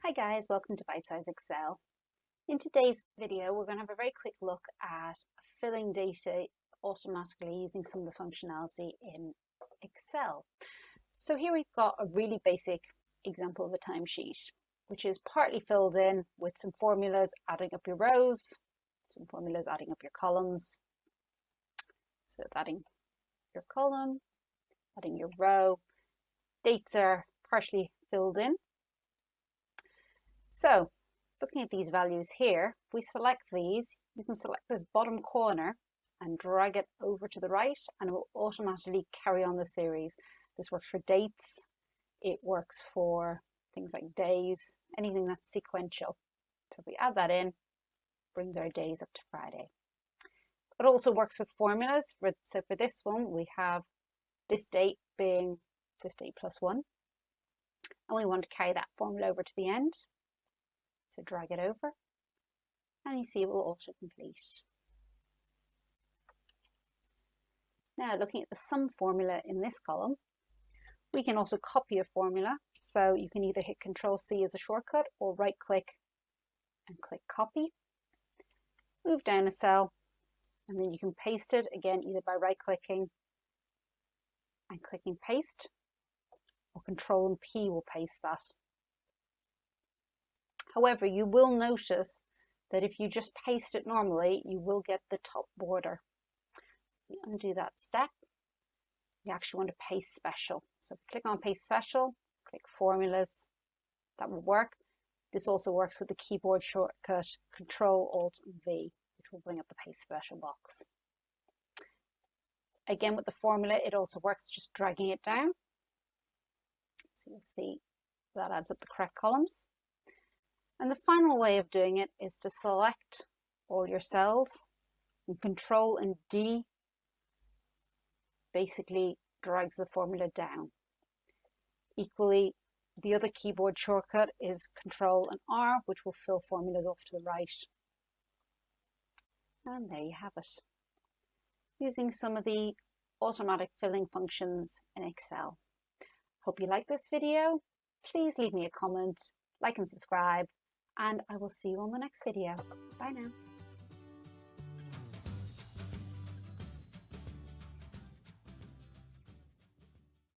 Hi guys, welcome to Bite Size Excel. In today's video, we're going to have a very quick look at filling data automatically using some of the functionality in Excel. So here we've got a really basic example of a timesheet, which is partly filled in with some formulas adding up your rows, some formulas adding up your columns. So it's adding your column, adding your row. Dates are partially filled in. So looking at these values here, if we select these, you can select this bottom corner and drag it over to the right and it will automatically carry on the series. This works for dates, it works for things like days, anything that's sequential. So if we add that in, it brings our days up to Friday. It also works with formulas. So for this one, we have this date being this date plus 1. And we want to carry that formula over to the end. So drag it over and you see it will auto-complete. Now looking at the sum formula in this column, we can also copy a formula. So you can either hit Control-C as a shortcut or right-click and click copy. Move down a cell and then you can paste it again either by right-clicking and clicking paste, or Control and P will paste that. However, you will notice that if you just paste it normally, you will get the top border. You undo that step. You actually want to paste special. So click on paste special, click formulas. That will work. This also works with the keyboard shortcut Control Alt and V, which will bring up the paste special box. Again, with the formula, it also works just dragging it down. So you'll see that adds up the correct columns. And the final way of doing it is to select all your cells and Control and D basically drags the formula down. Equally, the other keyboard shortcut is Control and R, which will fill formulas off to the right. And there you have it. Using some of the automatic filling functions in Excel. Hope you like this video. Please leave me a comment, like and subscribe. And I will see you on the next video. Bye now.